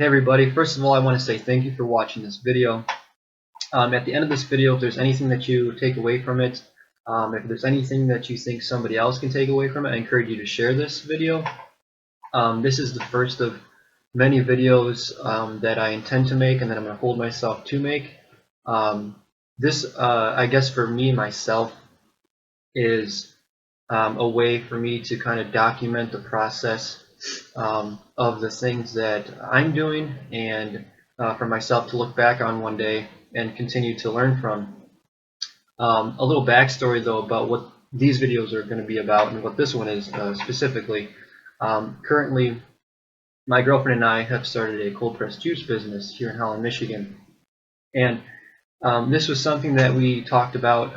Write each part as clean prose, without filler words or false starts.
Hey everybody, first of all I want to say thank you for watching this video. At the end of this video, if there's anything that you take away from it, if there's anything that you think somebody else can take away from it, I encourage you to share this video. This is the first of many videos that I intend to make and that I'm going to hold myself to make. I guess for me, myself, is a way for me to kind of document the process of the things that I'm doing, and for myself to look back on one day and continue to learn from. A little backstory though about what these videos are going to be about and what this one is specifically. Currently, my girlfriend and I have started a cold pressed juice business here in Holland, Michigan, and this was something that we talked about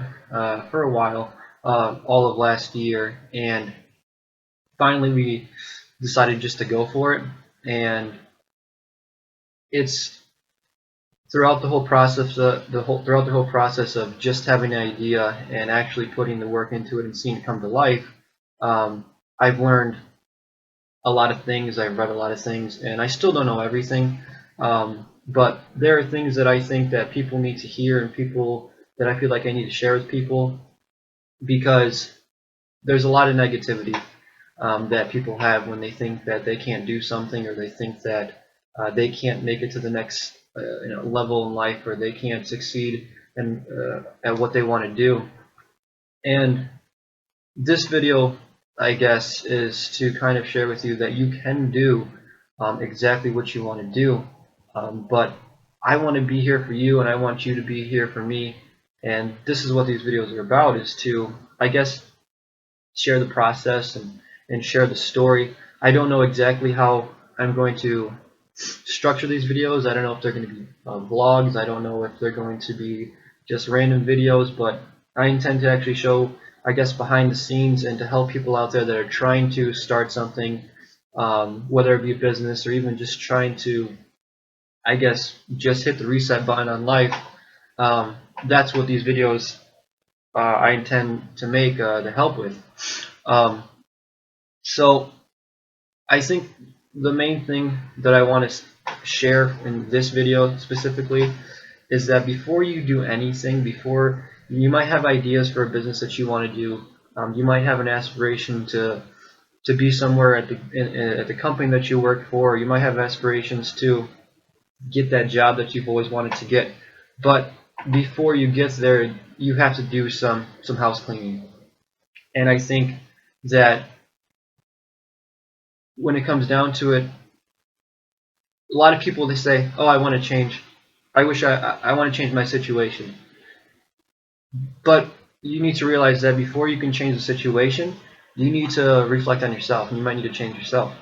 for a while, all of last year, and finally we decided just to go for it. And it's throughout the whole process, throughout the whole process of just having an idea and actually putting the work into it and seeing it come to life, I've learned a lot of things. I've read a lot of things, and I still don't know everything. But there are things that I think that people need to hear, and people that I feel like I need to share with people, because there's a lot of negativity that people have when they think that they can't do something, or they think that they can't make it to the next level in life, or they can't succeed in, at what they want to do. And this video, I guess, is to kind of share with you that you can do exactly what you want to do, but I want to be here for you, and I want you to be here for me. And this is what these videos are about, is to, I guess, share the process and share the story. I don't know exactly how I'm going to structure these videos. I don't know if they're going to be vlogs. I don't know if they're going to be just random videos, but I intend to actually show, I guess, behind the scenes, and to help people out there that are trying to start something, whether it be a business or even just trying to, I guess, just hit the reset button on life. That's what these videos I intend to make to help with. So I think the main thing that I want to share in this video specifically is that before you do anything, before you might have ideas for a business that you want to do, you might have an aspiration to be somewhere at the company that you work for, or you might have aspirations to get that job that you've always wanted to get. But before you get there, you have to do some house cleaning. And I think that when it comes down to it, a lot of people, they say, "Oh, I want to change. I wish I want to change my situation." But you need to realize that before you can change the situation, you need to reflect on yourself, and you might need to change yourself.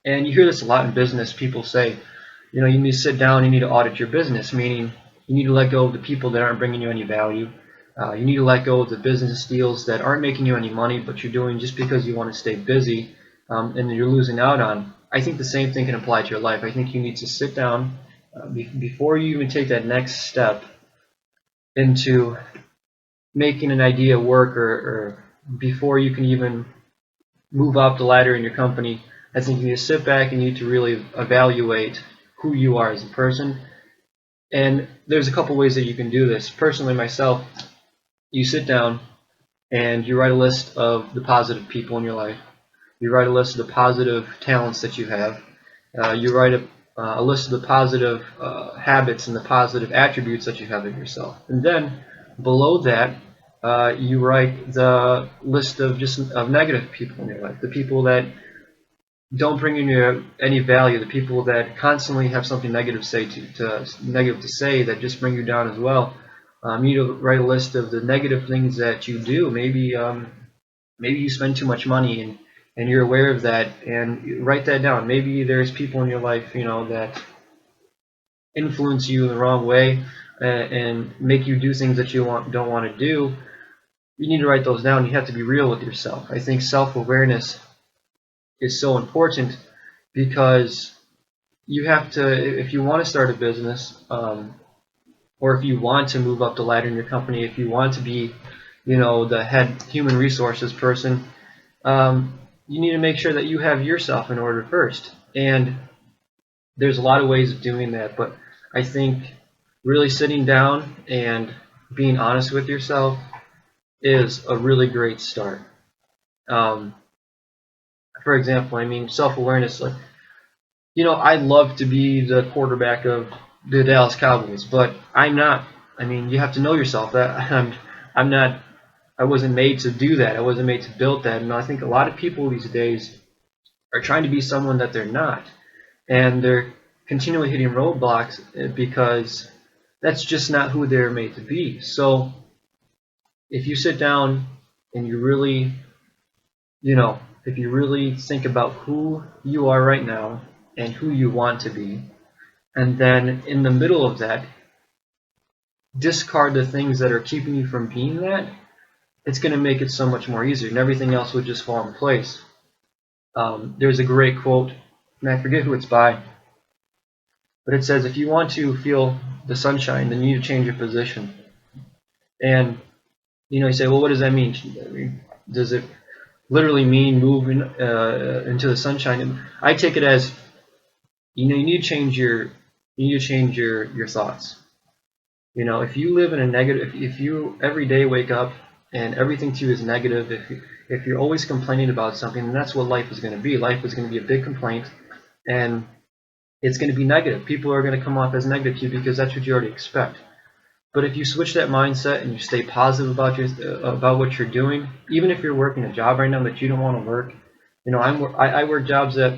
And you hear this a lot in business. People say, you need to sit down, you need to audit your business, meaning you need to let go of the people that aren't bringing you any value. You need to let go of the business deals that aren't making you any money, but you're doing just because you want to stay busy, and you're losing out on. I think the same thing can apply to your life. I think you need to sit down before you even take that next step into making an idea work, or before you can even move up the ladder in your company. I think you need to sit back and you need to really evaluate who you are as a person. And there's a couple ways that you can do this. Personally, myself, you sit down and you write a list of the positive people in your life. You write a list of the positive talents that you have. You write a list of the positive habits and the positive attributes that you have of yourself. And then below that, you write the list of of negative people in your life, the people that don't bring you any value, the people that constantly have something negative to say that just bring you down as well. You need to write a list of the negative things that you do. Maybe you spend too much money, and you're aware of that, and write that down. Maybe there's people in your life that influence you in the wrong way, and make you do things that you don't want to do. You need to write those down. You have to be real with yourself. I think self-awareness is so important, because you have to, if you want to start a business, or if you want to move up the ladder in your company, if you want to be the head human resources person, you need to make sure that you have yourself in order first. And there's a lot of ways of doing that, but I think really sitting down and being honest with yourself is a really great start. Um, for example, I mean, self-awareness, like, I'd love to be the quarterback of the Dallas Cowboys, but I'm not. I mean, you have to know yourself. That I'm not. I wasn't made to do that. I wasn't made to build that. And I think a lot of people these days are trying to be someone that they're not, and they're continually hitting roadblocks because that's just not who they're made to be. So if you sit down and you really, if you really think about who you are right now and who you want to be, and then in the middle of that, discard the things that are keeping you from being that, it's going to make it so much more easier, and everything else will just fall in place. There's a great quote, and I forget who it's by, but it says, if you want to feel the sunshine, then you need to change your position. And you say, well, what does that mean? Does it literally mean move into the sunshine? And I take it as, you need to change your thoughts. If you live in a negative, if you every day wake up and everything to you is negative, if you're always complaining about something, then that's what life is going to be. Life is going to be a big complaint, and it's going to be negative. People are going to come off as negative to you because that's what you already expect. But if you switch that mindset and you stay positive about what you're doing, even if you're working a job right now that you don't want to work, I work jobs that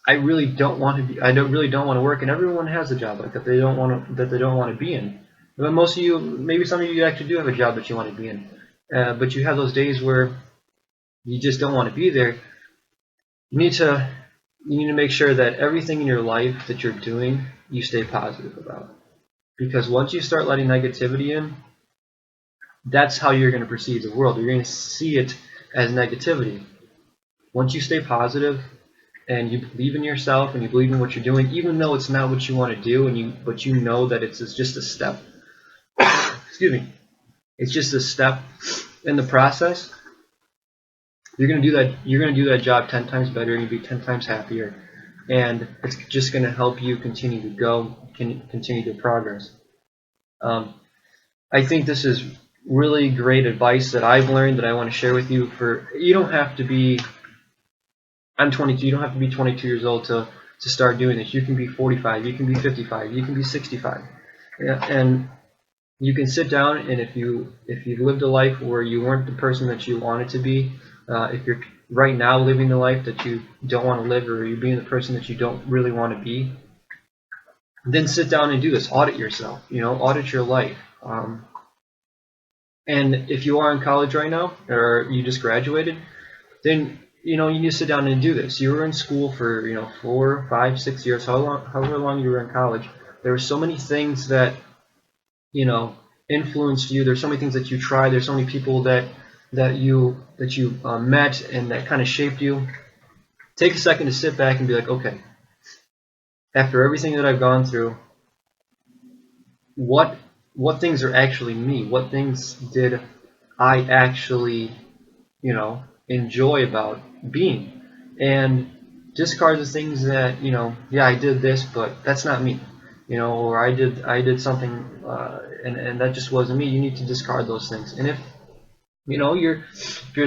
I really don't want to be. I really don't want to work, and everyone has a job like that they don't want to be in. But most of you, maybe some of you actually do have a job that you want to be in, but you have those days where you just don't want to be there. You need to make sure that everything in your life that you're doing, you stay positive about. Because once you start letting negativity in, that's how you're going to perceive the world. You're going to see it as negativity. Once you stay positive and you believe in yourself and you believe in what you're doing, even though it's not what you want to do, but you know that it's just a step. Excuse me. It's just a step in the process. You're going to do that. You're going to do that job 10 times better, and you'll be 10 times happier. And it's just going to help you continue to go, continue to progress. I think this is really great advice that I've learned that I want to share with you. You don't have to be. I'm 22. You don't have to be 22 years old to start doing this. You can be 45. You can be 55. You can be 65. Yeah, and you can sit down, and if you've lived a life where you weren't the person that you wanted to be, if you're right now living the life that you don't want to live, or you're being the person that you don't really want to be, then sit down and do this. Audit yourself. Audit your life. And if you are in college right now, or you just graduated, then you need to sit down and do this. You were in school for 4, 5, 6 years, however long you were in college. There were so many things that influenced you. There's so many things that you tried. There's so many people that you met and that kind of shaped you. Take a second to sit back and be like, okay, after everything that I've gone through, what things are actually me? What things did I actually enjoy about being? And discard the things that yeah, I did this, but that's not me. Or I did something and that just wasn't me. You need to discard those things. And if you're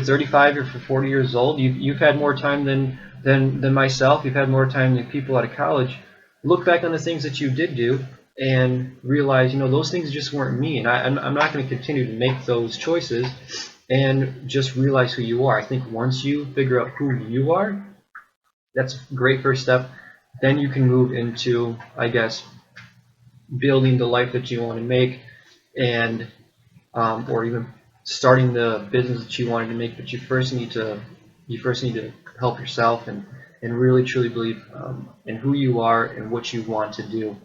35, you're 40 years old, you've had more time than myself. You've had more time than people out of college. Look back on the things that you did do and realize those things just weren't me. And I'm not going to continue to make those choices. And just realize who you are. I think once you figure out who you are, that's a great first step. Then you can move into, I guess, building the life that you want to make, and or even starting the business that you wanted to make. But you first need to help yourself and really truly believe in who you are and what you want to do.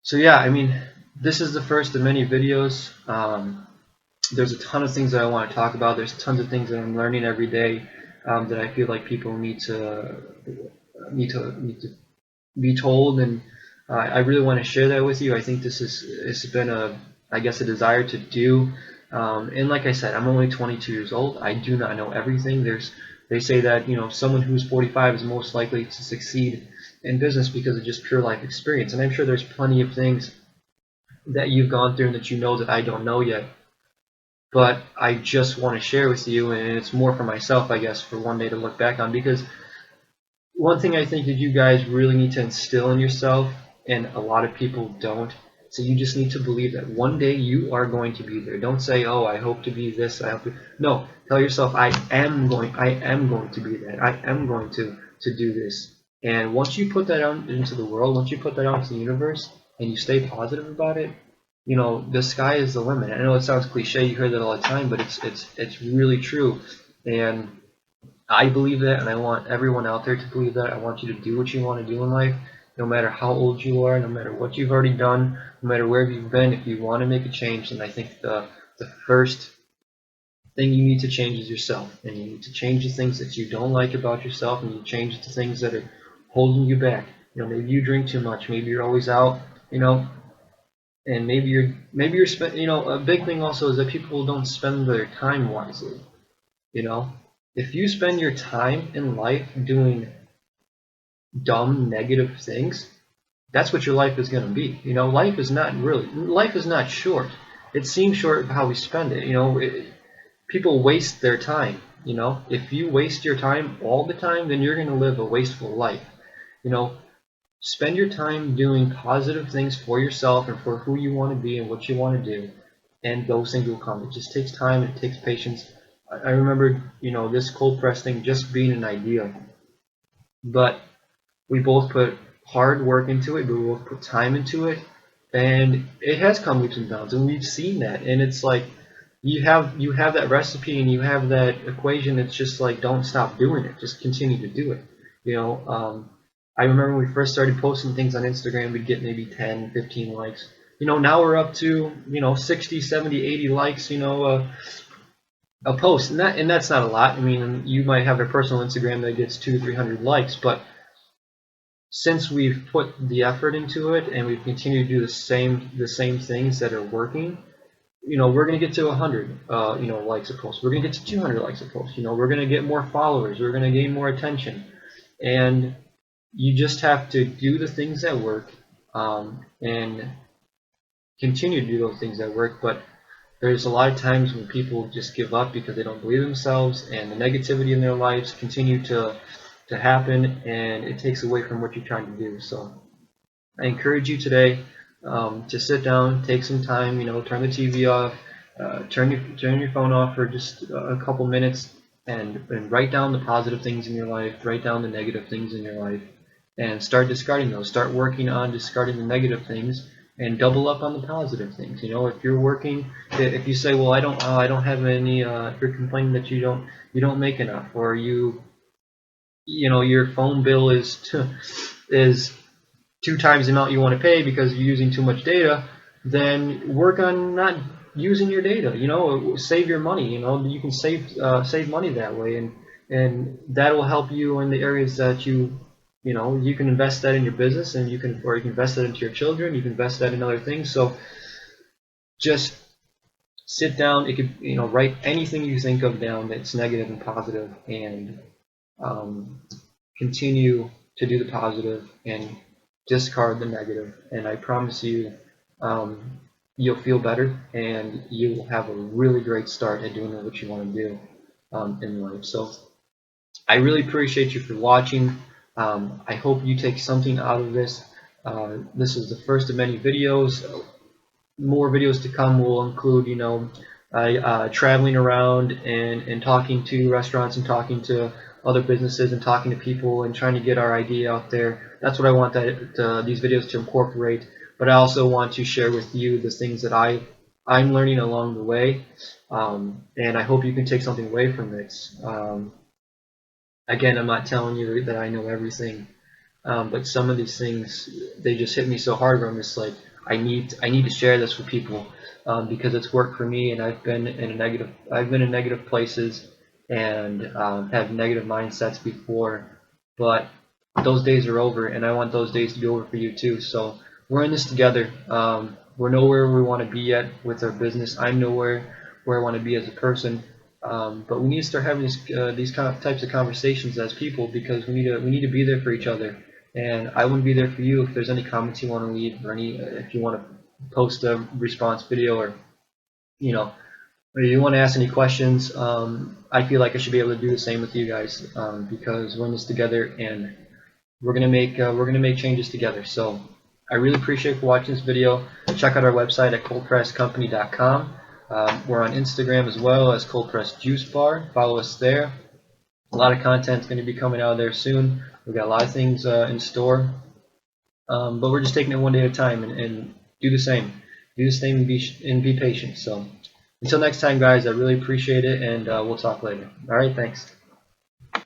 So yeah, I mean, this is the first of many videos. There's a ton of things that I want to talk about. There's tons of things that I'm learning every day that I feel like people need to be told, and I really want to share that with you. I think it's been a desire to do. And like I said, I'm only 22 years old. I do not know everything. There's They say that, someone who's 45 is most likely to succeed in business because of just pure life experience. And I'm sure there's plenty of things that you've gone through and that you know that I don't know yet. But I just want to share with you, and it's more for myself, I guess, for one day to look back on. Because one thing I think that you guys really need to instill in yourself, and a lot of people don't, so you just need to believe that one day you are going to be there. Don't say, "Oh, I hope to be this." I hope to. No, tell yourself, I am going to be that. I am going to do this. And once you put that out into the world, once you put that out into the universe, and you stay positive about it, the sky is the limit. I know it sounds cliche, you hear that all the time, but it's really true. And I believe that, and I want everyone out there to believe that. I want you to do what you want to do in life, no matter how old you are, no matter what you've already done, no matter where you've been. If you want to make a change, then I think the first thing you need to change is yourself, and you need to change the things that you don't like about yourself, and you change the things that are holding you back. Maybe you drink too much, maybe you're always out, and maybe you're a big thing also is that people don't spend their time wisely. If you spend your time in life doing dumb, negative things, that's what your life is going to be. Life is not short. It seems short how we spend it. People waste their time. If you waste your time all the time, then you're going to live a wasteful life. Spend your time doing positive things for yourself and for who you want to be and what you want to do, and those things will come. It just takes time and it takes patience. I remember, this cold press thing just being an idea, but we both put hard work into it, we both put time into it, and it has come leaps and bounds, and we've seen that. And it's like you have that recipe and you have that equation. It's just like, don't stop doing it, just continue to do it. I remember when we first started posting things on Instagram, we'd get maybe 10, 15 likes. Now we're up to 60, 70, 80 likes, a post, and that's not a lot. I mean, you might have a personal Instagram that gets 200, 300 likes, but since we've put the effort into it and we've continued to do the same things that are working, we're going to get to 100 likes a post. We're going to get to 200 likes a post. We're going to get more followers. We're going to gain more attention. And you just have to do the things that work, and continue to do those things that work. But there's a lot of times when people just give up because they don't believe themselves, and the negativity in their lives continue to happen, and it takes away from what you're trying to do. So I encourage you today to sit down, take some time, turn the TV off, turn your phone off for just a couple minutes, and write down the positive things in your life, write down the negative things in your life, and start discarding those. Start working on discarding the negative things and double up on the positive things. If you're working, if you say, well, I don't have any, if you're complaining that you don't make enough, or your phone bill is 2 times the amount you want to pay because you're using too much data, then work on not using your data. Save your money. You can save money that way, and that will help you in the areas that you can invest that in your business, and you can invest that into your children. You can invest that in other things. So just sit down. It could write anything you think of down that's negative and positive, and continue to do the positive and discard the negative. And I promise you, you'll feel better, and you will have a really great start at doing what you want to do in life. So I really appreciate you for watching. I hope you take something out of this. This is the first of many videos. More videos to come will include, traveling around and talking to restaurants and talking to other businesses and talking to people and trying to get our idea out there. That's what I want these videos to incorporate. But I also want to share with you the things that I'm learning along the way, and I hope you can take something away from this. Again, I'm not telling you that I know everything, but some of these things, they just hit me so hard where I'm just like, I need to share this with people, because it's worked for me, and I've been in negative places and have negative mindsets before, but those days are over, and I want those days to be over for you too. So we're in this together. We're nowhere we want to be yet with our business. I'm nowhere where I want to be as a person. But we need to start having these types of conversations as people, because we need to be there for each other. And I wouldn't be there for you if there's any comments you want to leave, or any if you want to post a response video, or you know, or you want to ask any questions. I feel like I should be able to do the same with you guys, because we're in this together, and we're gonna make changes together. So I really appreciate you for watching this video. Check out our website at coldpresscompany.com. We're on Instagram as well as Cold Press Juice Bar. Follow us there. A lot of content is going to be coming out there soon. We've got a lot of things in store, but we're just taking it one day at a time, and do the same. Do the same and be patient. So until next time, guys, I really appreciate it, and we'll talk later. All right, thanks.